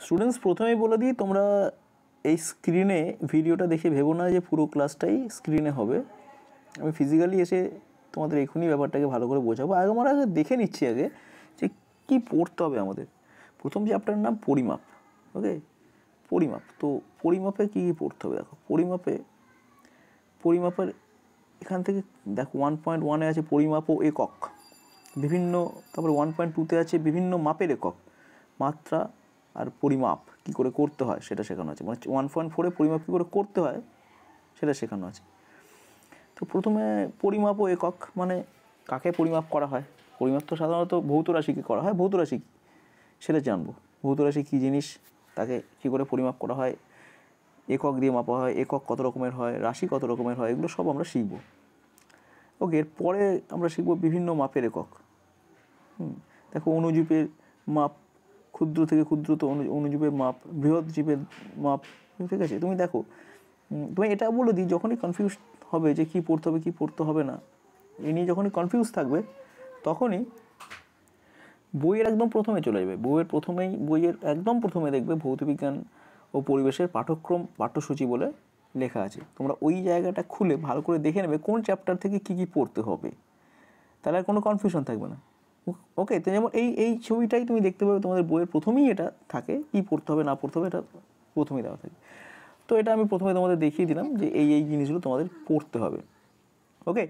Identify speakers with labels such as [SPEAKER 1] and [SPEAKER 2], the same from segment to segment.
[SPEAKER 1] Students প্রথমেই বলে দিই, তোমরা এই স্ক্রিনে ভিডিওটা দেখে ভেবো না যে পুরো ক্লাসটাই স্ক্রিনে হবে। আমি ফিজিক্যালি এসে তোমাদের এখনই ব্যাপারটাকে ভালো করে বোঝাবো। আমরা আগে দেখে নিচ্ছি আগে যে কী পড়তে হবে আমাদের। প্রথম চ্যাপ্টারের নাম পরিমাপ। ওকে, পরিমাপ। তো পরিমাপে কী কী পড়তে হবে দেখো। পরিমাপের এখান থেকে দেখো 1.1-এ আছে পরিমাপ ও একক বিভিন্ন, তারপরে 1.2-তে আছে বিভিন্ন মাপের একক, মাত্রা আর পরিমাপ কী করে করতে হয় সেটা শেখানো আছে। মানে 1.4-এ পরিমাপ কী করে করতে হয় সেটা শেখানো আছে। তো প্রথমে পরিমাপ ও একক মানে কাকে পরিমাপ করা হয়। পরিমাপ তো সাধারণত ভৌত রাশিকে করা হয়। ভৌত রাশি সেটা জানবো, ভৌত রাশি কী জিনিস, তাকে কী করে পরিমাপ করা হয়, একক দিয়ে মাপা হয়, একক কত রকমের হয়, রাশি কত রকমের হয়, এগুলো সব আমরা শিখব। ওকে, এরপরে আমরা শিখব বিভিন্ন মাপের একক। দেখো অণুজীবের মাপ, ক্ষুদ্র থেকে ক্ষুদ্রতম অণুজীবের মাপ, বৃহৎ জীবের মাপ। ঠিক আছে, তুমি দেখো, তুমি এটা বলে দিই, যখনই কনফিউজ হবে যে কী পড়তে হবে কী পড়তে হবে না, এ নিয়ে যখনই কনফিউজ থাকবে তখনই বইয়ের একদম প্রথমে চলে যাবে। বইয়ের একদম প্রথমে দেখবে ভৌতবিজ্ঞান ও পরিবেশের পাঠ্যক্রম পাঠ্যসূচি বলে লেখা আছে। তোমরা ওই জায়গাটা খুলে ভালো করে দেখে নেবে কোন চ্যাপ্টার থেকে কী কী পড়তে হবে, তাহলে আর কোনো কনফিউশন থাকবে না। ওকে, তো যেমন এই ছবিটাই তুমি দেখতে পাবে, তোমাদের বইয়ের প্রথমেই এটা থাকে, কী পড়তে হবে না পড়তে হবে এটা প্রথমেই দেওয়া থাকে। তো এটা আমি প্রথমে তোমাদের দেখিয়ে দিলাম যে এই জিনিসগুলো তোমাদের পড়তে হবে। ওকে,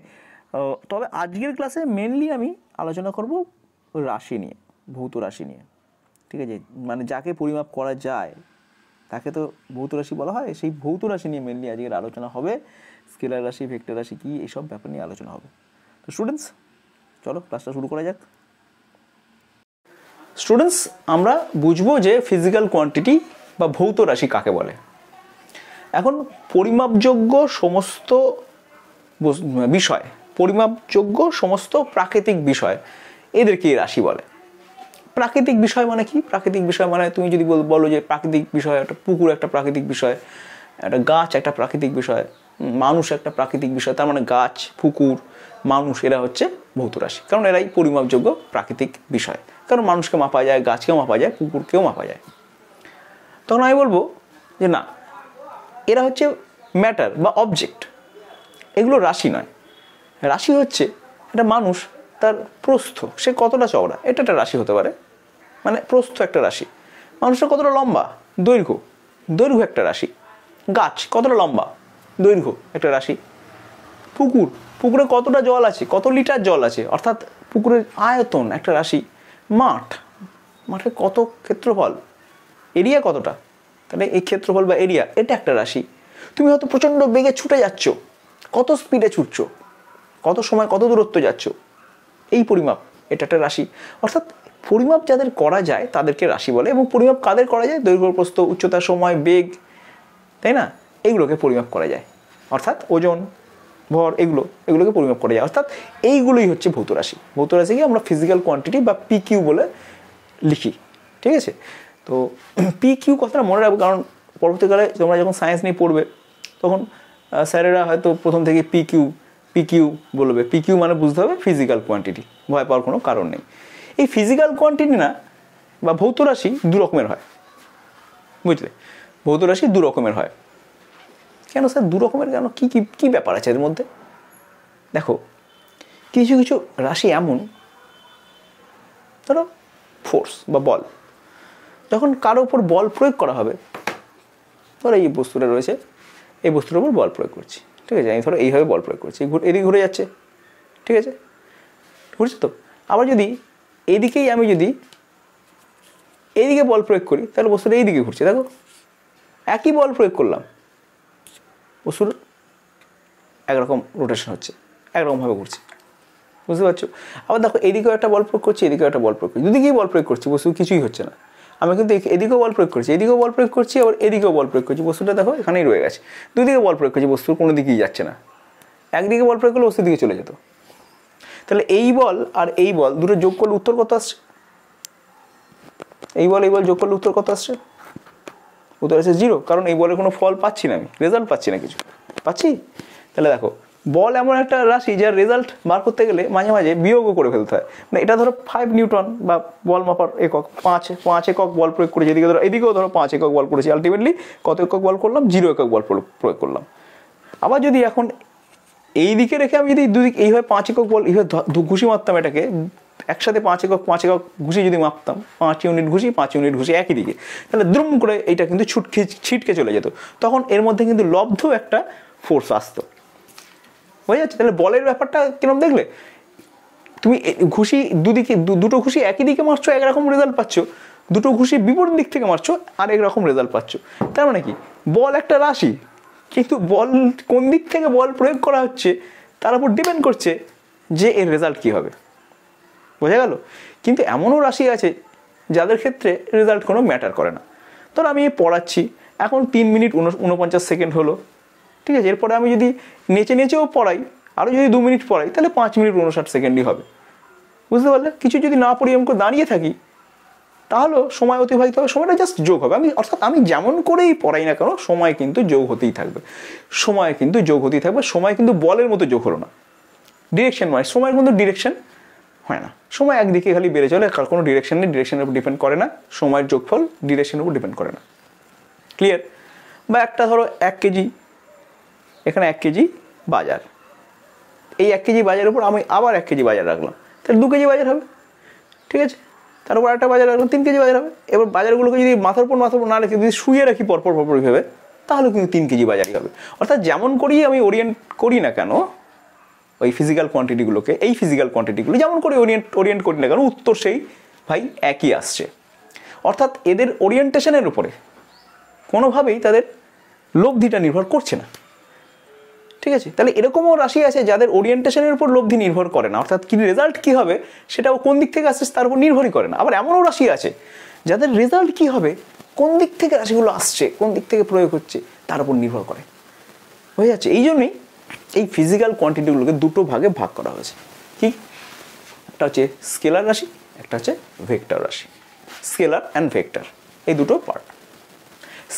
[SPEAKER 1] তবে আজকের ক্লাসে মেনলি আমি আলোচনা করব রাশি নিয়ে, ভৌত রাশি নিয়ে। ঠিক আছে, মানে যাকে পরিমাপ করা যায় তাকে তো ভৌত রাশি বলা হয়। সেই ভৌত রাশি নিয়ে মেনলি আজকের আলোচনা হবে। স্কেলার রাশি, ভেক্টর রাশি কী, এইসব ব্যাপার নিয়ে আলোচনা হবে। তো স্টুডেন্টস চলো ক্লাসটা শুরু করা যাক। স্টুডেন্টস, আমরা বুঝবো যে ফিজিক্যাল কোয়ান্টিটি বা ভৌত রাশি কাকে বলে। এখন পরিমাপযোগ্য সমস্ত বিষয়, পরিমাপযোগ্য সমস্ত প্রাকৃতিক বিষয়, এদেরকে রাশি বলে। প্রাকৃতিক বিষয় মানে কি? প্রাকৃতিক বিষয় মানে তুমি যদি বলো যে প্রাকৃতিক বিষয়, একটা পুকুর একটা প্রাকৃতিক বিষয়, একটা গাছ একটা প্রাকৃতিক বিষয়, মানুষ একটা প্রাকৃতিক বিষয়, তার মানে গাছ, পুকুর, মানুষ এরা হচ্ছে ভৌত রাশি, কারণ এরাই পরিমাপযোগ্য প্রাকৃতিক বিষয়। কারণ মানুষকে মাপা যায়, গাছকেও মাপা যায়, পুকুরকেও মাপা যায়। তখন আমি বলবো যে না, এরা হচ্ছে ম্যাটার বা অবজেক্ট, এগুলো রাশি নয়। রাশি হচ্ছে একটা মানুষ, তার প্রস্থ সে কতটা চওড়া, এটা একটা রাশি হতে পারে, মানে প্রস্থ একটা রাশি। মানুষটা কতটা লম্বা, দৈর্ঘ্য একটা রাশি। গাছ কতটা লম্বা, দৈর্ঘ্য একটা রাশি। পুকুরে কতটা জল আছে, কত লিটার জল আছে, অর্থাৎ পুকুরের আয়তন একটা রাশি। মাঠে কত ক্ষেত্রফল, এরিয়া কতটা, তাহলে এই ক্ষেত্রফল বা এরিয়া এটা একটা রাশি। তুমি হয়তো প্রচণ্ড বেগে ছুটে যাচ্ছ, কত স্পিডে ছুটছো, কত সময় কত দূরত্ব যাচ্ছ, এই পরিমাপ, এটা একটা রাশি। অর্থাৎ পরিমাপ যাদের করা যায় তাদেরকে রাশি বলে। এবং পরিমাপ কাদের করা যায়? দৈর্ঘ্য, প্রস্থ, উচ্চতা, সময়, বেগ, তাই না, এইগুলোকে পরিমাপ করা যায়। অর্থাৎ ওজন, ভর, এগুলোকে পরিমাপ করা যায়। অর্থাৎ এইগুলোই হচ্ছে ভৌত রাশি। ভৌত রাশিকে আমরা ফিজিক্যাল কোয়ান্টিটি বা পিকিউ বলে লিখি। ঠিক আছে, তো পিকিউ কথাটা মনে রাখবো, কারণ পরবর্তীকালে তোমরা যখন সায়েন্স নিয়ে পড়বে তখন স্যারেরা হয়তো প্রথম থেকে পিকিউ বলবে। পিকিউ মানে বুঝতে হবে ফিজিক্যাল কোয়ান্টিটি, ভয় পাওয়ার কোনো কারণ নেই। এই ফিজিক্যাল কোয়ান্টিটি না বা ভৌত রাশি দু রকমের হয়, বুঝলে? ভৌত রাশি দু রকমের হয়। কেন স্যার দু রকমের কেন, কী ব্যাপার আছে এর মধ্যে? দেখো, কিছু কিছু রাশি এমন, ধরো ফোর্স বা বল, যখন কারো উপর বল প্রয়োগ করা হবে, ধরো এই বস্তুটা রয়েছে, এই বস্তুটার উপর বল প্রয়োগ করছি, ঠিক আছে, আমি ধরো এইভাবে বল প্রয়োগ করছি, এদিকে ঘুরে যাচ্ছে, ঠিক আছে, ঘুরছে তো। আবার যদি এইদিকেই আমি যদি এইদিকে বল প্রয়োগ করি, তাহলে বস্তুটা এইদিকে ঘুরছে। দেখো, একই বল প্রয়োগ করলাম, বস্তুর একরকম রোটেশন হচ্ছে, একরকমভাবে ঘুরছে, বুঝতে পারছো? আবার দেখো, এদিকেও একটা বল প্রয়োগ করছি, এদিকেও একটা বল প্রয়োগ করছি, দুদিকেই বল প্রয়োগ করছি, বস্তু কিছুই হচ্ছে না। আমি কিন্তু এদিকেও বল প্রয়োগ করছি, এদিকেও বল প্রয়োগ করছি, আবার এদিকেও বল প্রয়োগ করছি, বস্তুটা দেখো এখানেই রয়ে গেছে। দুদিকে বল প্রয়োগ করছি, বস্তুর কোনো দিকেই যাচ্ছে না। একদিকে বল প্রয়োগ করলে বস্তুর দিকে চলে যেত। তাহলে এই বল আর এই বল দুটো যোগ করলে উত্তর কত আসছে? এই বল যোগ করলে উত্তর কত আসছে? উত্তর আসছে 0, কারণ এই বলের কোনো ফল পাচ্ছি না, আমি রেজাল্ট পাচ্ছি না, কিছু পাচ্ছি। তাহলে দেখো, বল এমন একটা রাশি যার রেজাল্ট বার করতে গেলে মাঝে মাঝে বিয়োগও করে ফেলতে হয়। মানে এটা ধরো 5 নিউটন বা বল মাপার একক 5 একক বল প্রয়োগ করেছি, এদিকে ধরো এদিকেও ধরো 5 একক বল করেছি, আলটিমেটলি কত একক বল করলাম? 0 একক বল প্রয়োগ করলাম। আবার যদি এখন এই দিকে রেখে আমি যদি দুদিক এইভাবে 5 একক বল এইভাবে ঘুষি মারতাম, এটাকে একসাথে 5 একক ঘুষি যদি মাপতাম, 5 ইউনিট ঘুষি 5 ইউনিট ঘুষি একই দিকে, তাহলে দ্রুম করে এইটা কিন্তু ছিটকে চলে যেত। তখন এর মধ্যে কিন্তু লব্ধ একটা ফোর্স আসতো, বুঝা যাচ্ছে? তাহলে বলের ব্যাপারটা কিরকম দেখলে, তুমি ঘুষি দুদিকে দুটো ঘুষি একই দিকে মারছো একরকম রেজাল্ট পাচ্ছ, দুটো ঘুষি বিপরীত দিক থেকে মারছো আর একরকম রেজাল্ট পাচ্ছ। তার মানে কি, বল একটা রাশি, কিন্তু বল কোন দিক থেকে বল প্রয়োগ করা হচ্ছে তার উপর ডিপেন্ড করছে যে এর রেজাল্ট কী হবে, বোঝা গেল? কিন্তু এমনও রাশি আছে যাদের ক্ষেত্রে রেজাল্ট কোনো ম্যাটার করে না। ধর আমি পড়াচ্ছি, এখন 3 মিনিট 49 সেকেন্ড হলো, ঠিক আছে? এরপরে আমি যদি নেচেও পড়াই, আরও যদি 2 মিনিট পড়াই, তাহলে 5 মিনিট 59 সেকেন্ডই হবে, বুঝতে পারলে? কিছু যদি না পড়ি আমি দাঁড়িয়ে থাকি, তাহলেও সময় অতিবাহিত হবে, সময়টা জাস্ট যোগ হবে। অর্থাৎ আমি যেমন করেই পড়াই না কেন, সময় কিন্তু যোগ হতেই থাকবে, সময় কিন্তু যোগ হতেই থাকবে। সময় কিন্তু বলের মতো যোগ হলো না, ডিরেকশন মানে সময়ের মধ্যে ডিরেকশন হয় না, সময় একদিকে খালি বেড়ে চলে, কার কোনো ডিরেকশন নেই, ডিরেকশনের উপর ডিপেন্ড করে না, সময়ের যোগফল ডিরেকশনের উপর ডিপেন্ড করে না, ক্লিয়ার? বা একটা ধরো 1 কেজি, এখানে 1 কেজি বাজার, এই 1 কেজি বাজারের উপর আমি আবার 1 কেজি বাজার রাখলাম, তাহলে 2 কেজি বাজার হবে, ঠিক আছে? তার উপর একটা বাজার রাখলাম, 3 কেজি বাজার হবে। এবার বাজারগুলোকে যদি মাথার উপর না রেখে যদি শুয়ে রাখি পরপর ভেবে, তাহলে কিন্তু 3 কেজি বাজারই হবে। অর্থাৎ যেমন করেই আমি ওরিয়েন্ট করি না কেন ওই ফিজিক্যাল কোয়ান্টিটিগুলোকে, এই ফিজিক্যাল কোয়ান্টিটিগুলো যেমন করে ওরিয়েন্ট করি না কেন, উত্তর সেই ভাই একই আসছে। অর্থাৎ এদের ওরিয়েন্টেশনের উপরে কোনোভাবেই তাদের লব্ধিটা নির্ভর করছে না, ঠিক আছে? তাহলে এরকমও রাশি আছে যাদের ওরিয়েন্টেশনের উপর লব্ধি নির্ভর করে না, অর্থাৎ কি রেজাল্ট কী হবে সেটাও কোন দিক থেকে আসছে তার উপর নির্ভরই করে না। আবার এমনও রাশি আছে যাদের রেজাল্ট কী হবে, কোন দিক থেকে রাশিগুলো আসছে, কোন দিক থেকে প্রয়োগ হচ্ছে তার উপর নির্ভর করে, হয়ে যাচ্ছে। এই জন্যই এই ফিজিক্যাল কোয়ান্টিটিগুলোকে দুটো ভাগে ভাগ করা হয়েছে। কি? একটা হচ্ছে স্কেলার রাশি, একটা হচ্ছে ভেক্টর রাশি। স্কেলার অ্যান্ড ভেক্টর, এই দুটো পার্ট।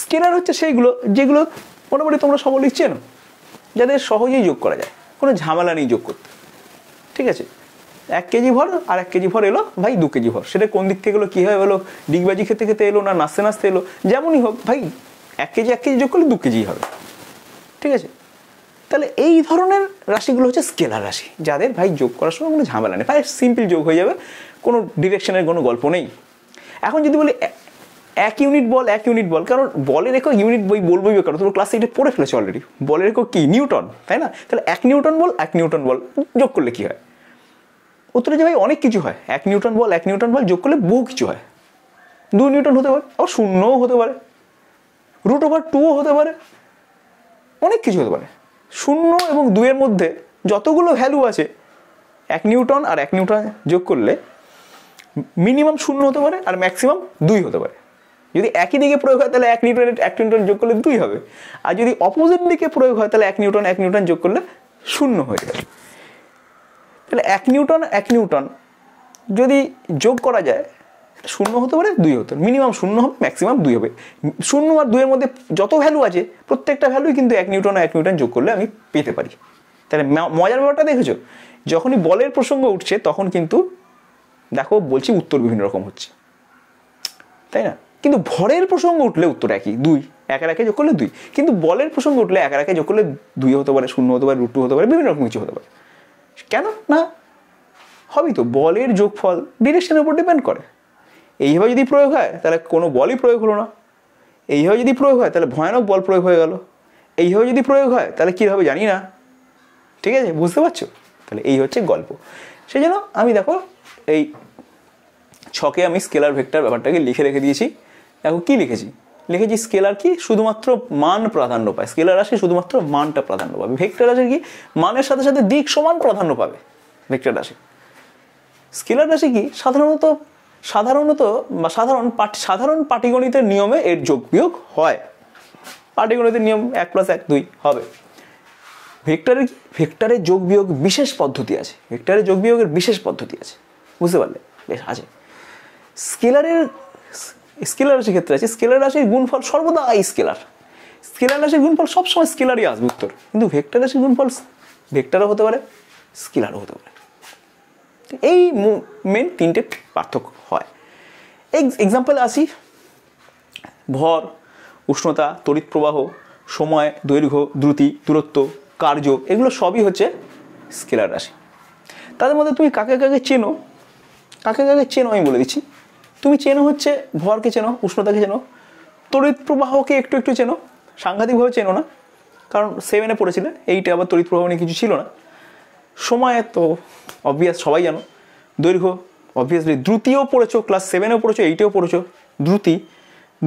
[SPEAKER 1] স্কেলার হচ্ছে সেইগুলো যেগুলো মোটামুটি তোমরা সকলেই চেনো, যাদের সহজেই যোগ করা যায়, কোনো ঝামেলা নেই যোগ করতে, ঠিক আছে? 1 কেজি ভর আর 1 কেজি ভর এলো ভাই 2 কেজি ভর, সেটা কোন দিক থেকে এলো, কীভাবে এলো, ডিগবাজি খেতে খেতে এলো না নাচতে নাচতে এলো, যেমনই হোক ভাই 1 কেজি যোগ করলে 2 কেজি হবে, ঠিক আছে? তাহলে এই ধরনের রাশিগুলো হচ্ছে স্কেলার রাশি, যাদের ভাই যোগ করার সময় কোনো ঝামেলা নেই, ভাই সিম্পল যোগ হয়ে যাবে, কোনো ডিরেকশনের কোনো গল্প নেই। এখন যদি বলি 1 ইউনিট বল, কারণ বলের একক ইউনিট বলবোই কারণ তুমি ক্লাস 8 পড়ে ফেলেছো অলরেডি, বলের একক কি? নিউটন, তাই না? তাহলে 1 নিউটন বল যোগ করলে কি হয়? উত্তরে যে ভাই অনেক কিছু হয়, 1 নিউটন বল যোগ করলে বহু কিছু হয়। 2 নিউটন হতে পারে, আবার 0ও হতে পারে, √2ও হতে পারে, অনেক কিছু হতে পারে। 0 এবং 2 এর মধ্যে যতগুলো ভ্যালু আছে, 1 নিউটন আর 1 নিউটন যোগ করলে মিনিমাম 0 হতে পারে আর ম্যাক্সিমাম 2 হতে পারে। যদি একই দিকে প্রয়োগ হয় তাহলে 1 নিউটন যোগ করলে 2 হবে, আর যদি অপোজিট দিকে প্রয়োগ হয় তাহলে 1 নিউটন যোগ করলে 0 হয়ে যাবে। তাহলে 1 নিউটন যদি যোগ করা যায় 0 হতে পারে 2 হতে পারে, মিনিমাম 0 হবে, ম্যাক্সিমাম 2 হবে। 0 আর 2 এর মধ্যে যত ভ্যালু আছে প্রত্যেকটা ভ্যালুই কিন্তু 1 নিউটন যোগ করলে আমি পেতে পারি। তাহলে মজার ব্যাপারটা দেখেছো, যখনই বলের প্রসঙ্গ উঠছে তখন কিন্তু দেখো বলছি উত্তর বিভিন্ন রকম হচ্ছে, তাই না? কিন্তু ভরের প্রসঙ্গ উঠলে উত্তর একই, 2, 1 আর 1 যোগ করলে 2। কিন্তু বলের প্রসঙ্গ উঠলে 1 আর 1 যোগ করলে 2 হতে পারে, 0 হতে পারে, √2 হতে পারে, বিভিন্ন রকম কিছু হতে পারে। কেন না? হবেই তো, বলের যোগফল ডিরেকশনের উপর ডিপেন্ড করে। এইভাবে যদি প্রয়োগ হয় তাহলে কোনো বলই প্রয়োগ হলো না, এইভাবে যদি প্রয়োগ হয় তাহলে ভয়ানক বল প্রয়োগ হয়ে গেল, এইভাবে যদি প্রয়োগ হয় তাহলে কী হবে জানি না, ঠিক আছে? বুঝতে পারছো? তাহলে এই হচ্ছে গল্প। সেই জন্য আমি দেখো এই ছকে আমি স্কেলার ভেক্টর ব্যাপারটাকে লিখে দিয়েছি। দেখো কি লিখেছি স্কেলার কি শুধুমাত্র মান প্রাধান্য পায়, স্কেলার রাশি শুধুমাত্র মানটা প্রাধান্য পাবে। ভেক্টর রাশি কি মানের সাথে সাথে দিক সমান প্রাধান্য পাবে ভেক্টর রাশি। স্কেলার রাশি কি সাধারণ পাটিগণিতের নিয়মে এর যোগ বিয়োগ হয়, পাটিগণিতের নিয়ম 1 + 1 2 হবে। ভেক্টরের যোগ বিয়োগ বিশেষ পদ্ধতি আছে, ভেক্টরের যোগ বিয়োগের বিশেষ পদ্ধতি আছে, বুঝতে পারলে? বেশ আছে। স্কেলার রাশির ক্ষেত্রে আছে স্কেলার রাশির গুণফল সর্বদা স্কেলার রাশির গুণফল সবসময় স্কেলারই আসবে উত্তর, কিন্তু ভেক্টর রাশির গুণফল ভেক্টরও হতে পারে, স্কেলারও হতে পারে। এই মেন তিনটে পার্থক্য হয়। এক্সাম্পল আসি, ভর, উষ্ণতা, তড়িৎ প্রবাহ, সময়, দৈর্ঘ্য, দ্রুতি, দূরত্ব, কার্য, এগুলো সবই হচ্ছে স্কেলার রাশি। তাদের মধ্যে তুমি কাকে কাকে চেনো, কাকে কাকে চেনো আমি বলে দিচ্ছি। তুমি চেনো হচ্ছে ভরকে চেনো, উষ্ণতাকে চেনো, তড়িৎ প্রবাহকে একটু একটু চেনো, সাংঘাতিকভাবে চেনো না, কারণ 7-এ পড়েছিলে, 8-এ আবার তড়িৎ প্রবাহ নিয়ে কিছু ছিল না। সময় তো অবভিয়াস সবাই জানো, দৈর্ঘ্য অবভিয়াসলি, দ্রুতিও পড়েছো, ক্লাস 7-এও পড়েছো, 8-এও পড়েছো দ্রুতি,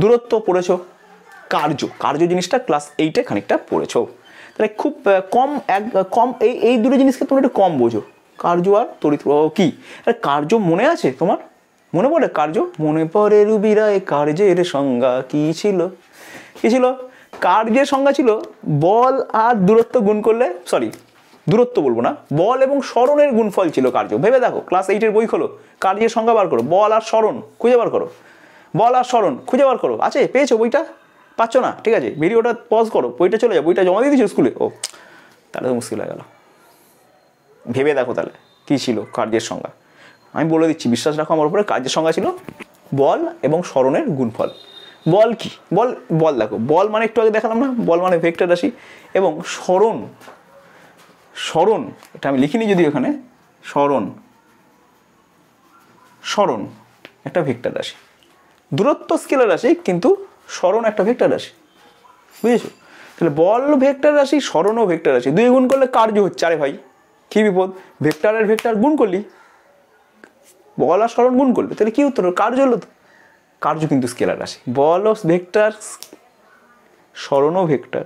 [SPEAKER 1] দূরত্ব পড়েছো, কার্য, কার্য জিনিসটা ক্লাস 8-এ খানিকটা পড়েছো। তাহলে খুব কম এই দুটো জিনিসকে তোমরা একটু কম বোঝো, কার্য আর তড়িৎ প্রবাহ কী। আর কার্য মনে আছে তোমার, মনে পড়ে কার্য, মনে পড়ে রুবিরায় কার্যের সংজ্ঞা কী ছিল, কী ছিল? কার্যের সংজ্ঞা ছিল বল আর দূরত্ব গুণ করলে, দূরত্ব বলবো না, বল এবং সরণের গুণফল ছিল কার্য। ভেবে দেখো, ক্লাস 8-এর বই খোলো, কার্যের সংজ্ঞা বার করো, বল আর সরণ খুঁজে বার করো, বল আর সরণ খুঁজে বার করো। আছে, পেয়েছো বইটা? পাচ্ছ না, ঠিক আছে, ভিডিওটা পজ করো, বইটা চলে যাও, বইটা জমা দিয়ে দিয়েছো স্কুলে? ও, তাহলে তো মুশকিল হয়ে গেল। ভেবে দেখো তাহলে কী ছিল কার্যের সংজ্ঞা। আমি বলে দিচ্ছি, বিশ্বাস রাখো আমার উপরে, কার্যের সংজ্ঞা ছিল বল এবং সরণের গুণফল। বল কি? বল দেখো, বল মানে একটু আগে দেখালাম না, বল মানে ভেক্টর রাশি, এবং সরণ এটা আমি লিখিনি যদি এখানে, সরণ একটা ভেক্টর রাশি। দূরত্ব স্কেলার রাশি, কিন্তু সরণ একটা ভেক্টর রাশি, বুঝেছো? তাহলে বল ভেক্টর রাশি, সরণও ভেক্টর রাশি, দুই গুণ করলে কার্য হচ্ছে। আরে ভাই কী বিপদ, ভেক্টরের ভেক্টর গুণ করলি, বল আর সরণ গুণ করলে, তাহলে কী উত্তর? কার্য হলো তো। কার্য কিন্তু স্কেলার রাশি, বল ও ভেক্টর, সরণ ও ভেক্টর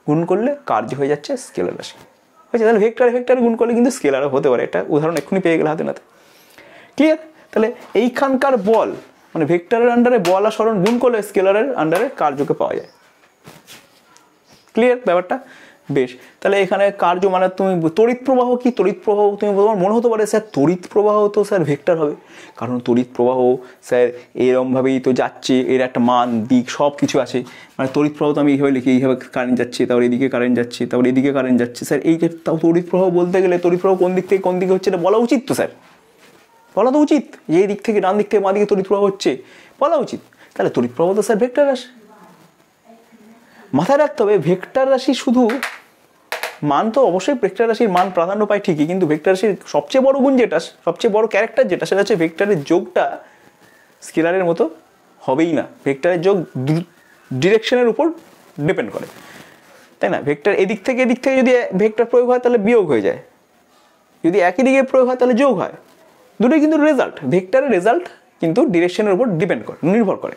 [SPEAKER 1] গুণ করলে কার্য হয়ে যাচ্ছে স্কেলার রাশি, বুঝছে? তাহলে ভেক্টর গুণ করলে কিন্তু স্কেলারও হতে পারে, একটা উদাহরণ এক্ষুনি পেয়ে গেলে হাতে নাতে, ক্লিয়ার? তাহলে এইখানকার বল মানে ভেক্টরের আন্ডারে বল আর সরণ গুণ করলে স্কেলারের আন্ডারে কার্যকে পাওয়া যায়, ক্লিয়ার ব্যাপারটা? বেশ, তাহলে এখানে কার্য মানে তুমি তড়িৎ প্রবাহ কি, তড়িৎ প্রবাহ তুমি তোমার মনে হতে পারে স্যার তড়িৎ প্রবাহ তো স্যার ভেক্টর হবে, কারণ তড়িৎ প্রবাহ স্যার এরমভাবেই তো যাচ্ছে, এর একটা মান দিক সব কিছু আছে, মানে তড়িৎ প্রবাহ তো আমি এইভাবে লিখি, এইভাবে কারেন্ট যাচ্ছে, তারপর এদিকে কারেন্ট যাচ্ছে, তারপর এদিকে কারেন্ট যাচ্ছে, স্যার এই যে তাও তড়িৎ প্রবাহ বলতে গেলে তড়িৎ প্রবাহ কোন দিক থেকে কোন দিকে হচ্ছে এটা বলা উচিত তো স্যার, বলা তো উচিত, যে এই দিক থেকে ডান দিক থেকে বাঁ দিকে তড়িৎ প্রবাহ হচ্ছে বলা উচিত। তাহলে তড়িৎ প্রবাহ তো স্যার ভেক্টর রাশি। মাথায় রাখতে হবে ভেক্টর রাশি শুধু মান তো অবশ্যই ভেক্টর রাশির মান প্রাধান্য পায় ঠিকই, কিন্তু ভেক্টর রাশির সবচেয়ে বড় গুণ যেটা, সবচেয়ে বড় ক্যারেক্টার যেটা, সেটা হচ্ছে ভেক্টরের যোগটা স্কেলারের মতো হবেই না। ভেক্টরের যোগ ডিরেকশনের উপর ডিপেন্ড করে, তাই না? ভেক্টর এদিক থেকে যদি ভেক্টর প্রয়োগ হয় তাহলে বিয়োগ হয়ে যায়, যদি একই দিকে প্রয়োগ হয় তাহলে যোগ হয়, দুটোই কিন্তু রেজাল্ট, ভেক্টরের রেজাল্ট কিন্তু ডিরেকশনের উপর ডিপেন্ড করে, নির্ভর করে।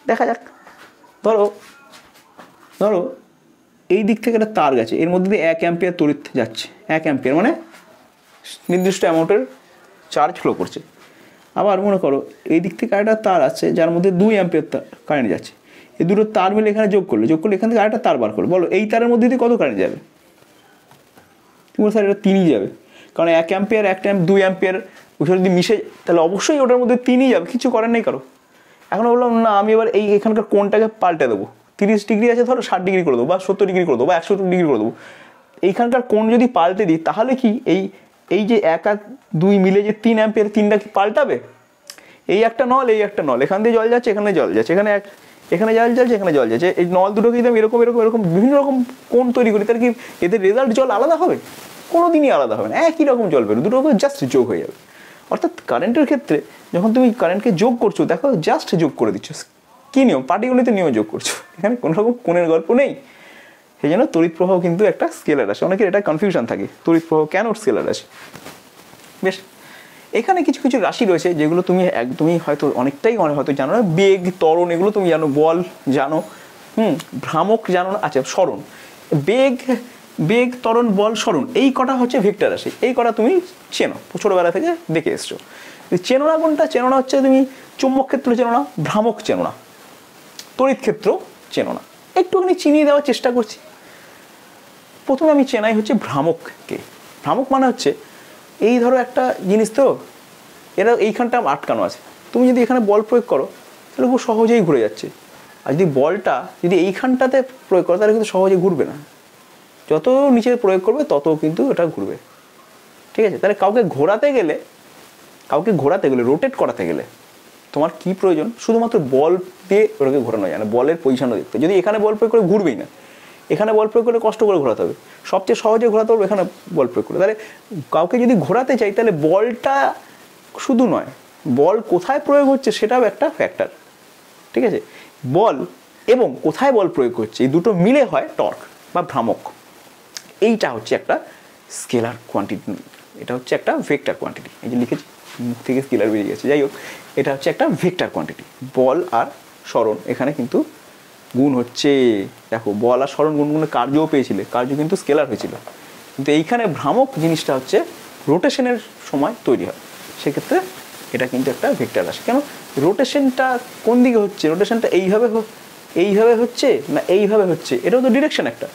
[SPEAKER 1] দেখা যাক, ধরো এই দিক থেকে একটা তার গেছে, এর মধ্যে দিয়ে 1 অ্যাম্পিয়ার তড়িৎ যাচ্ছে, 1 অ্যাম্পিয়ার মানে নির্দিষ্ট অ্যামাউন্টের চার্জ ফ্লো করছে। আবার মনে করো এই দিক থেকে আরেকটা তার আছে যার মধ্যে 2 অ্যাম্পিয়ার কারেন্ট যাচ্ছে, এই দুটো তার মিলে এখানে যোগ করলে এখান থেকে আরেকটা তার বার করো, বলো এই তারের মধ্যে দিয়ে কত কারেন্ট যাবে? তুমি স্যার এটা 3ই যাবে, কারণ 1 অ্যাম্পিয়ার 2 অ্যাম্পিয়ার ওইখানে যদি মিশে তাহলে অবশ্যই ওটার মধ্যে 3ই যাবে, কিছু করার নেই কারো। এখন বললাম না আমি এবার এখানকার কোণটাকে পাল্টে দেবো, 30 ডিগ্রি আছে ধরো 60 ডিগ্রি করে দেবো, বা 70 ডিগ্রি করে দেবো, বা 100 ডিগ্রি করে দেবো। এইখানকার কোণ যদি পাল্টে দিই তাহলে কি এই যে 1 আর 2 মিলে যে 3 অ্যাম্পিয়ার, 3টা কি পাল্টাবে? এই একটা নল, এই একটা নল, এখান দিয়ে জল যাচ্ছে, এখানে জল যাচ্ছে, এখানে জল যাচ্ছে, এখানে জল যাচ্ছে, এই নল দুটোকে যদি আমি এরকম বিভিন্ন রকম কোণ তৈরি করি, তাহলে কি এদের রেজাল্ট জল আলাদা হবে? কোনো দিনই আলাদা হবে না, একই রকম জল বেরোবে, দুটো জাস্ট যোগ হয়ে যাবে। অর্থাৎ কারেন্টের ক্ষেত্রে যখন তুমি কারেন্টকে যোগ করছো, দেখো জাস্ট যোগ করে দিচ্ছ, কী নিয়ম? পাটিগণিতের নিয়ম যোগ করছো, এখানে কোনো রকম কোণের গল্প নেই। সেই জন্য তড়িৎ প্রবাহ কিন্তু একটা স্কেলার রাশি, অনেকের এটা কনফিউশন থাকে, তড়িৎ প্রবাহ কেন স্কেলার রাশি। বেশ, এখানে কিছু কিছু রাশি রয়েছে যেগুলো তুমি একদমই হয়তো অনেকটাই হয়তো জানো না, বেগ, ত্বরণ এগুলো তুমি জানো, বল জানো, ভ্রামক জানো না, আচ্ছা সরণ, বেগ, ত্বরণ, বল, সরণ, এই কটা হচ্ছে ভেক্টর রাশি, এই কটা তুমি চেনো, ছোটোবেলা থেকে দেখে এসছো। চেনো না কোনটা? চেনো না হচ্ছে তুমি চুম্বক ক্ষেত্র চেনো না, ভ্রামক চেনো না, তড়িৎ ক্ষেত্র চেনো না। একটুখানি চিনিয়ে দেওয়ার চেষ্টা করছি। প্রথমে আমি চেনাই হচ্ছে ভ্রামককে। ভ্রামক মানে হচ্ছে এই ধরো একটা জিনিস তো, এরা এইখানটা আটকানো আছে, তুমি যদি এখানে বল প্রয়োগ করো তাহলে খুব সহজেই ঘুরে যাচ্ছে, আর যদি বলটা যদি এইখানটাতে প্রয়োগ করো তাহলে কিন্তু সহজে ঘুরবে না, যত নিচে প্রয়োগ করবে তত কিন্তু এটা ঘুরবে, ঠিক আছে? তাহলে কাউকে ঘোরাতে গেলে রোটেট করাতে গেলে তোমার কি প্রয়োজন? শুধুমাত্র বল দিয়ে ওটাকে ঘোরানো যায় না, বলের পজিশনও দেখতে। যদি এখানে বল প্রয়োগ করে ঘুরবেই না, এখানে বল প্রয়োগ করে কষ্ট করে ঘোরাতে হবে, সবচেয়ে সহজে ঘোরাতে হবে এখানে বল প্রয়োগ করে। তাহলে কাউকে যদি ঘোরাতে চাই তাহলে বলটা শুধু নয়, বল কোথায় প্রয়োগ হচ্ছে সেটাও একটা ফ্যাক্টর, ঠিক আছে? বল এবং কোথায় বল প্রয়োগ করছে এই দুটো মিলে হয় টর্ক বা ভ্রামক। এইটা হচ্ছে একটা স্কেলার কোয়ান্টিটি, এটা হচ্ছে একটা ভেক্টর কোয়ান্টিটি। এই যে লিখেছি, মুখ থেকে স্কেলার বেরিয়ে গেছে, যাই হোক, এটা হচ্ছে একটা ভেক্টর কোয়ান্টিটি। বল আর সরণ এখানে কিন্তু গুণ হচ্ছে, দেখো বল আর সরণ গুণগুণে কার্যও পেয়েছিলে, কার্য কিন্তু স্কেলার হয়েছিল, কিন্তু এইখানে ভ্রামক জিনিসটা হচ্ছে রোটেশনের সময় তৈরি হয়, সেক্ষেত্রে এটা কিন্তু একটা ভেক্টর রাশি। কেন রোটেশনটা কোন দিকে হচ্ছে? রোটেশনটা এইভাবে হচ্ছে না এইভাবে হচ্ছে, এটাও তো ডিরেকশন একটা।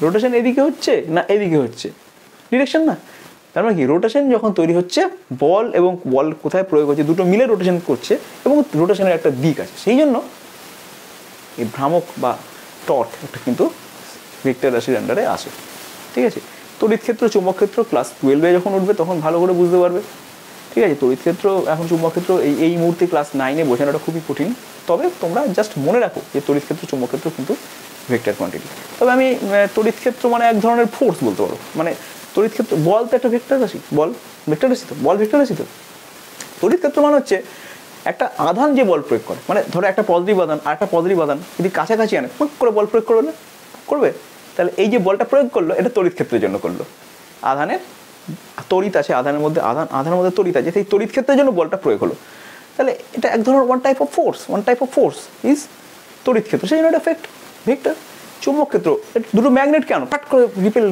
[SPEAKER 1] রোটেশন এদিকে হচ্ছে না এদিকে হচ্ছে, ডিরেকশন না? তার মানে কি রোটেশন যখন তৈরি হচ্ছে, বল এবং বল কোথায় প্রয়োগ হচ্ছে দুটো মিলে রোটেশন করছে এবং রোটেশনের একটা দিক আছে, সেই জন্য এই ভ্রামক বা টর্ক একটা কিন্তু ভেক্টর রাশির আন্ডারে আসে, ঠিক আছে? তড়িৎ ক্ষেত্র চুম্বক ক্ষেত্র ক্লাস 12-এ যখন উঠবে তখন ভালো করে বুঝতে পারবে, ঠিক আছে? তড়িৎ ক্ষেত্র এখন চুম্বক ক্ষেত্র এই মুহূর্তে ক্লাস 9-এ বোঝানোটা খুবই কঠিন, তবে তোমরা জাস্ট মনে রাখো যে তড়িৎ ক্ষেত্র চুম্বক ক্ষেত্র কিন্তু ভেক্টর কোয়ান্টিটি। তবে আমি তড়িৎ ক্ষেত্র মানে এক ধরনের ফোর্স বলতে পারো, মানে তড়িৎ ক্ষেত্র বল তো একটা ভেক্টর রাশি, বল ভেক্টর রাশি তো, বল ভেক্টর রাশি তো। তড়িৎ ক্ষেত্র মানে হচ্ছে একটা আধান যে বল প্রয়োগ করে, মানে ধরো একটা পজিটিভ আধান আর একটা পজিটিভ আধান যদি কাছাকাছি আনে প্রয়োগ করে বল প্রয়োগ করবে, তাহলে এই যে বলটা প্রয়োগ করলো এটা তড়িৎ ক্ষেত্রের জন্য করলো। আধানের তড়িৎ আছে, আধানের মধ্যে তড়িৎ আছে, সেই তড়িৎ ক্ষেত্রের জন্য বলটা প্রয়োগ হলো, তাহলে এটা এক ধরনের one type of force is তড়িৎ ক্ষেত্র, সেই জন্য এটা ভেক্টর। চুম্বক ক্ষেত্র দুটো ম্যাগনেট কেন পাট করে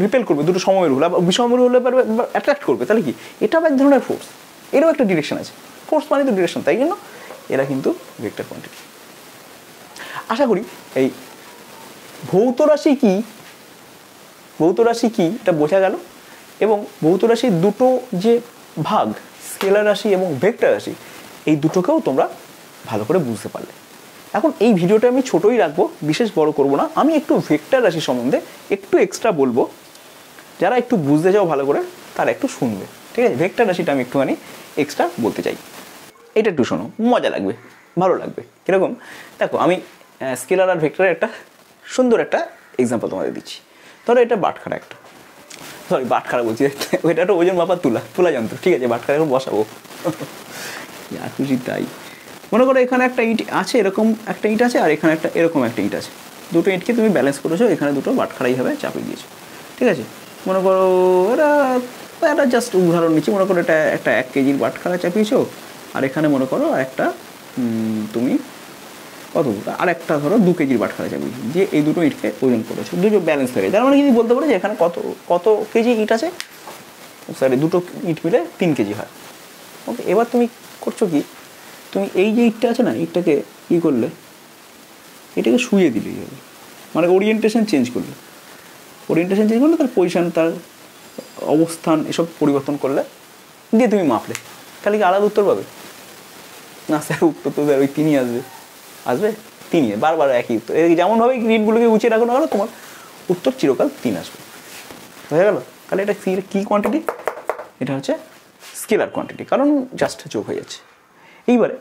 [SPEAKER 1] রিপেল করবে, দুটো সমমেরু হলে বিষমমেরু হলে পারবে অ্যাট্রাক্ট করবে, তাহলে কি এটাও এক ধরনের ফোর্স, এরও একটা ডিরেকশন আছে, ফোর্স মানে তো ডিরেকশন, তাই জন্য এরা কিন্তু ভেক্টর কোয়ান্টিটি। আশা করি এই ভৌত রাশি কি এটা বোঝা গেল, এবং ভৌত রাশির দুটো যে ভাগ স্কেলার রাশি এবং ভেক্টর রাশি এই দুটোকেও তোমরা ভালো করে বুঝতে পারলে। এখন এই ভিডিওটা আমি ছোটই রাখবো, বিশেষ বড় করব না, আমি একটু ভেক্টর রাশি সম্বন্ধে একটু এক্সট্রা বলবো, যারা একটু বুঝতে চাও ভালো করে তারা একটু শুনবে, ঠিক আছে? ভেক্টর রাশিটা আমি একটুখানি এক্সট্রা বলতে চাই, এটা একটু শোনো, মজা লাগবে, ভালো লাগবে। কীরকম? দেখো আমি স্কেলার আর ভেক্টরের একটা সুন্দর একটা এক্সাম্পল তোমাদের দিচ্ছি। ধরো এটা বাটখারা বলছি, ওইটা একটা ওজন মাপার তুলা যন্ত্র, ঠিক আছে? বাটখারা এখন বসাবো যা খুশি তাই। মনে করো এখানে একটা ইট আছে, এরকম একটা ইট আছে, আর এখানে একটা এরকম একটা ইট আছে, দুটো ইটকে তুমি ব্যালেন্স করেছো, এখানে দুটো বাটখারাইভাবে চাপিয়ে দিয়েছো, ঠিক আছে? মনে করো এটা জাস্ট উদাহরণ নিচ্ছি, মনে করো এটা একটা 1 কেজির বাটখারা চাপিয়েছো, আর এখানে মনে করো একটা তুমি আর একটা ধরো 2 কেজির বাটখারা চাপিয়েছো, দিয়ে এই দুটো ইটকে ওজন করেছো, দুটো ব্যালেন্স থাকে, তার মানে কিন্তু বলতে পারো যে এখানে কত কেজি ইট আছে, সরি দুটো ইট মিলে 3 কেজি হয়। ওকে, এবার তুমি করছো কি, তুমি এই যে ইটটা আছে না, ইটটাকে কী করলে, এটাকে শুয়ে দিলেই হবে, মানে ওরিয়েন্টেশন চেঞ্জ করলে তার পজিশন, তার অবস্থান এসব পরিবর্তন করলে, দিয়ে তুমি মাপলে, তাহলে কি আলাদা উত্তর পাবে? না স্যার, উত্তর তো স্যার ওই 3ই আসবে 3, বারবার একই উত্তর, যেমনভাবে ইটগুলোকে গুছিয়ে রাখো না কেন তোমার উত্তর চিরকাল 3 আসবে, হয়ে গেল? তাহলে এটা কী কোয়ান্টিটি? এটা হচ্ছে স্কেলার কোয়ান্টিটি, কারণ জাস্ট যোগ হয়ে যাচ্ছে। এইবারে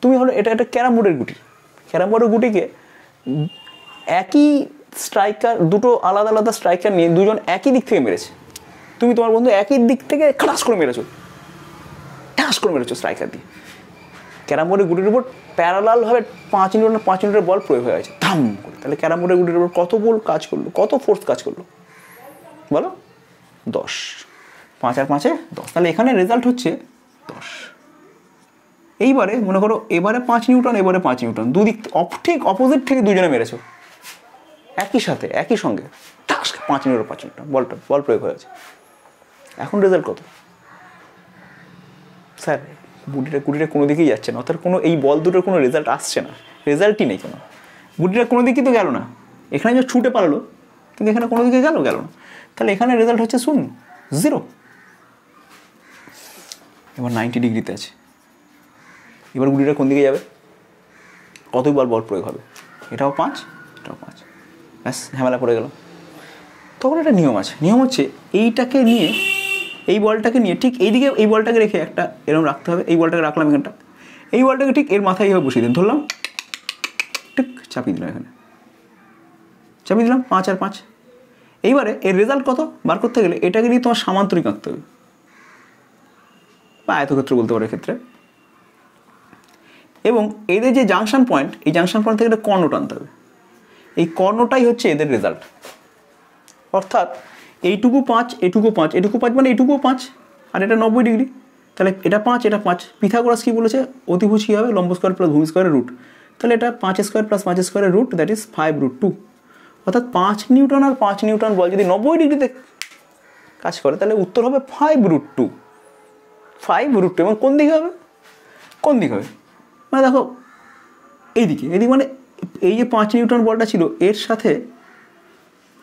[SPEAKER 1] তুমি হলো এটা একটা ক্যারাম বোর্ডের গুটিকে একই স্ট্রাইকার, দুটো আলাদা আলাদা স্ট্রাইকার নিয়ে দুজন একই দিক থেকে মেরেছে, তুমি তোমার বন্ধু একই দিক থেকে ঠাস করে মেরেছো স্ট্রাইকার দিয়ে, ক্যারাম বোর্ডের গুটির উপর প্যারালালভাবে 5 মিনিটের বল প্রয়োগ হয়ে গেছে ধাম করে, তাহলে ক্যারাম বোর্ডের গুটির উপর কত বল কাজ করলো, কত ফোর্স কাজ করলো বলো? 10, 5 আর 5-এ 10, তাহলে এখানে রেজাল্ট হচ্ছে 10। এইবারে মনে করো এবারে 5 নিউটন, এবারে 5 নিউটন, দুদিক ঠিক অপোজিট থেকে দুজনে মেরেছো একই সাথে একই সঙ্গে, 5 নিউটন বল প্রয়োগ হয়েছে। এখন রেজাল্ট কত? স্যার গুটিটা কোনো দিকেই যাচ্ছে না, অর্থাৎ কোনো এই বল দুটোর কোনো রেজাল্ট আসছে না, রেজাল্টই নেই কোনো, গুটিটা কোনো দিকেই তো গেল না, এখানে যে ছুটে পারলো কিন্তু এখানে কোনো দিকে গেল না, তাহলে এখানে রেজাল্ট হচ্ছে 0। এবার 90 ডিগ্রিতে আছে, এবার গুটিটা কোন দিকে যাবে, কতবার বল প্রয়োগ হবে? এটাও 5, ব্যাস ঝামেলা পড়ে গেল। তখন একটা নিয়ম আছে, নিয়ম হচ্ছে এইটাকে নিয়ে, এই বলটাকে নিয়ে ঠিক এইদিকে এই বলটাকে রেখে একটা এরকম রাখতে হবে, এই বলটাকে রাখলাম এখানটা, এই বলটাকে ঠিক এর মাথায় এইভাবে বসিয়ে দিন, ধরলাম ঠিক চাপিয়ে দিলাম, এখানে চাপিয়ে দিলাম 5 আর 5। এইবারে এর রেজাল্ট কত বার করতে গেলে এটাকে নিয়ে তোমার সামান্তরিক আঁকতে হবে বা আয়তক্ষেত্র বলতে পারো ক্ষেত্রে, এবং এদের যে জাংশন পয়েন্ট, এই জাংশন পয়েন্ট থেকে একটা কর্ণ টানতে হবে, এই কর্ণটাই হচ্ছে এদের রেজাল্ট। অর্থাৎ এইটুকু 5, এটুকু 5, এটুকু 5 মানে এটুকুও 5, আর এটা 90 ডিগ্রি, তাহলে এটা 5, এটা 5। পিথাগোরাস কী বলেছে, অতিভুজ কী হবে, লম্ব স্কোয়ার প্লাস ভূমি স্কোয়ারের রুট, তাহলে এটা 5 স্কোয়ার প্লাস 5 স্কোয়ারের রুট, দ্যাট ইজ 5√2। অর্থাৎ 5 নিউটন আর 5 নিউটন বল যদি 90 ডিগ্রিতে কাজ করে তাহলে উত্তর হবে 5√2, 5√2। এবং কোন দিকে হবে, কোন দিকে হবে মানে দেখো এইদিকে, এদিকে মানে এই যে 5 নিউটন বলটা ছিল এর সাথে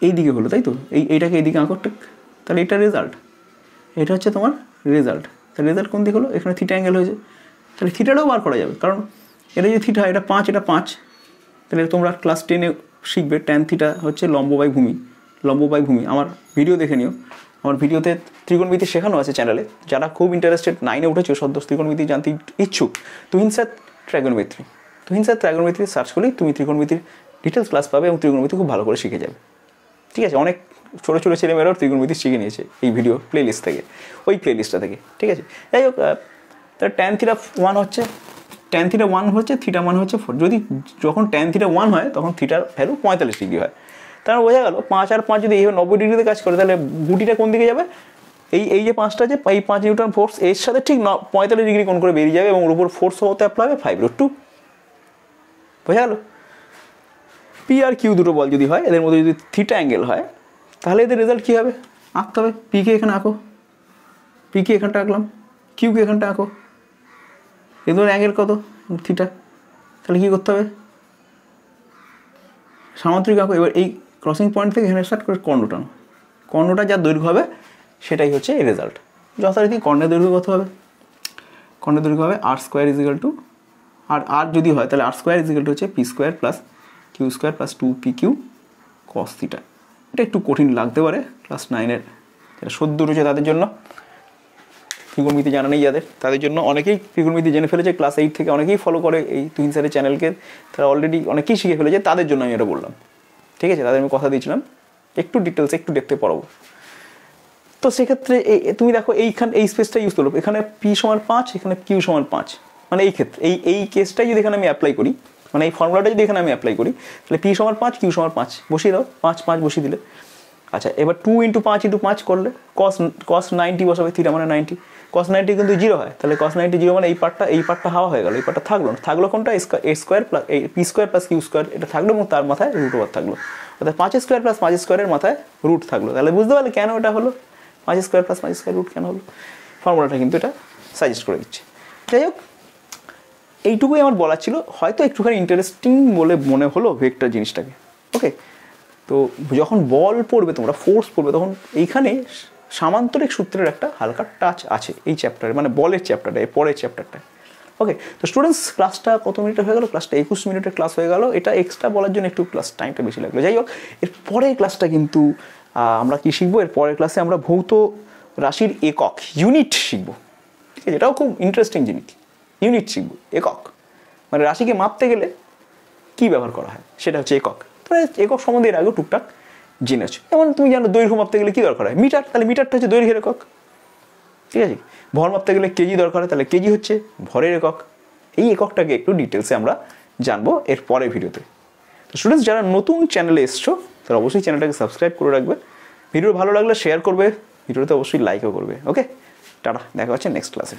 [SPEAKER 1] এই দিকে হলো, তাই তো, এইটাকে এইদিকে আঁকো ঠিক, তাহলে এটা রেজাল্ট, এটা হচ্ছে তোমার রেজাল্ট। তাহলে রেজাল্ট কোন দিকে হলো, এখানে থিটা অ্যাঙ্গেল হয়েছে, তাহলে থিটাটাও বার করা যাবে, কারণ এটা যে থিটা, এটা 5, এটা 5, তাহলে তোমরা ক্লাস 10-এ শিখবে ট্যান থিটা হচ্ছে লম্ব বাই ভূমি, লম্ব বাই ভূমি। আমার ভিডিও দেখে নিও, আমার ভিডিওতে ত্রিকোণমিতি শেখানো আছে চ্যানেলে, যারা খুব ইন্টারেস্টেড 9-এ উঠেছো সদ্য ত্রিকোণমিতি জানতে ইচ্ছুক, Tuhin sir trigonometry, Tuhin sir trigonometry search করলেই তুমি ত্রিকোণমিতির ডিটেলস ক্লাস পাবে এবং ত্রিকোণমিতি খুব ভালো করে শিখে যাবে। ঠিক আছে, অনেক ছোটো ছোটো ছেলেমেয়েরাও ত্রিকোণমিতি শিখে নিয়েছে এই ভিডিও প্লেলিস্ট থেকে, ওই প্লেলিস্টটা থেকে। ঠিক আছে, যাই হোক, তাহলে ট্যান থিটা 1 হচ্ছে, ট্যান থিটা 1 হচ্ছে, থিটা 1 হচ্ছে 4। যদি যখন ট্যান থিটা 1 হয় তখন থিটার ভ্যালু 45 ডিগ্রি হয়। তার বোঝা গেল 5 আর 5 যদি এইভাবে 90 ডিগ্রিতে কাজ করে তাহলে গুটিটা কোন দিকে যাবে, এই যে 5টা আছে, এই 5 নিউটন ফোর্স এর সাথে ঠিক 45 ডিগ্রি কোণ করে বেরিয়ে যাবে এবং ওর উপর ফোর্স হতে অ্যাপ্লাই হবে 5√2। বোঝা গেল। পি আর কিউ দুটো বল যদি হয়, এদের মধ্যে যদি থিটা অ্যাঙ্গেল হয় তাহলে এদের রেজাল্ট কী হবে, আঁকতে হবে। পিকে এখানে আঁকো, পিকে এখানটা আঁকলাম, কিউকে এখানটা আঁকো, এদের অ্যাঙ্গেল কত থিটা, তাহলে কী করতে হবে, সামান্তরিক আঁকো। এবার এই ক্রসিং পয়েন্ট থেকে এখানে স্টার্ট করে কর্ণ টানো, কর্ণটা যা দৈর্ঘ্য হবে সেটাই হচ্ছে এই রেজাল্ট। যথারীতি কর্ণের দৈর্ঘ্য কত হবে, কর্ণের দৈর্ঘ্য হবে r² আর যদি হয় তাহলে r² হচ্ছে p² plus q² plus 2pq cos theta. এটা একটু কঠিন লাগতে পারে ক্লাস 9-এর যারা সদ্য রয়েছে তাদের জন্য, ত্রিকোণমিতি জানা নেই যাদের, তাদের জন্য। অনেকেই ত্রিকোণমিতি জেনে ফেলেছে, ক্লাস 8 থেকে অনেকেই ফলো করে এই তুহিন স্যারের চ্যানেলকে, তারা অলরেডি অনেকেই শিখে ফেলেছে, তাদের জন্য আমি এটা বললাম। ঠিক আছে, তাদের আমি কথা দিয়েছিলাম একটু ডিটেলস একটু দেখতে পড়াবো। তো সেক্ষেত্রে তুমি দেখো এইখানে এই স্পেসটা ইউজ করলো, এখানে p = 5, এখানে q = 5, মানে এই ক্ষেত্রে এই কেসটাই যদি এখানে আমি অ্যাপ্লাই করি, মানে এই ফর্মুলাটা যদি এখানে আমি অ্যাপ্লাই করি তাহলে p = 5, q = 5 বসিয়ে দাও, 5 5 বসিয়ে দিলে। আচ্ছা, এবার 2 × 5 × 5 করলে cos 90 বসাবে, থিটা মানে 90, cos 90 কিন্তু 0 হয়, তাহলে cos 90 0 মানে এই পার্টটা হাওয়া হয়ে গেল, এই পার্টটা থাকলো কোনটা, a² plus p² plus q², এটা থাকলো এবং তার মাথায় √ওভার থাকলো, অর্থাৎ 5² প্লাস 5² মাথায় রুট থাকলো। তাহলে বুঝতে পারলে কেন এটা হলো, 5² প্লাস 5² রুট কেন হলো, ফর্মুলাটা কিন্তু এটা সাজেস্ট করে দিচ্ছে। যাই হোক, এইটুকুই আমার বলার ছিল, হয়তো একটুখানি ইন্টারেস্টিং বলে মনে হলো ভেক্টর জিনিসটাকে। ওকে, তো যখন বল পড়বে তোমরা, ফোর্স পড়বে, তখন এইখানে সামান্তরিক সূত্রের একটা হালকা টাচ আছে এই চ্যাপ্টারে, মানে বলের চ্যাপ্টারটা, এর পরের চ্যাপ্টারটা। ওকে, তো স্টুডেন্টস ক্লাসটা কত মিনিটের হয়ে গেল, ক্লাসটা 21 মিনিটের ক্লাস হয়ে গেল। এটা এক্সট্রা বলার জন্য একটু ক্লাস টাইমটা বেশি লাগলো। যাই হোক, এর পরের ক্লাসটা কিন্তু আমরা কি শিখবো, এর পরের ক্লাসে আমরা ভৌত রাশির একক ইউনিট শিখবো। ঠিক আছে, এটাও খুব ইন্টারেস্টিং জিনিস, ইউনিট শিখবো, একক মানে রাশিকে মাপতে গেলে কী ব্যবহার করা হয় সেটা হচ্ছে একক। তো একক সম্বন্ধে এর আগেও টুকটাক জেনেছো, যেমন তুমি জানো দৈর্ঘ্য মাপতে গেলে কী দরকার হয়, মিটার, তাহলে মিটারটা হচ্ছে দৈর্ঘ্যের একক। ঠিক আছে, ভর মাপতে গেলে কেজি দরকার হয়, তাহলে কেজি হচ্ছে ভরের একক। এই এককটাকে একটু ডিটেলসে আমরা জানবো এর পরের ভিডিওতে। তো স্টুডেন্টস, যারা নতুন চ্যানেলে এসছো তারা অবশ্যই চ্যানেলটাকে সাবস্ক্রাইব করে রাখবে, ভিডিও ভালো লাগলে শেয়ার করবে, ভিডিওতে অবশ্যই লাইকও করবে। ওকে, টাটা, দেখা হচ্ছে নেক্সট ক্লাসে।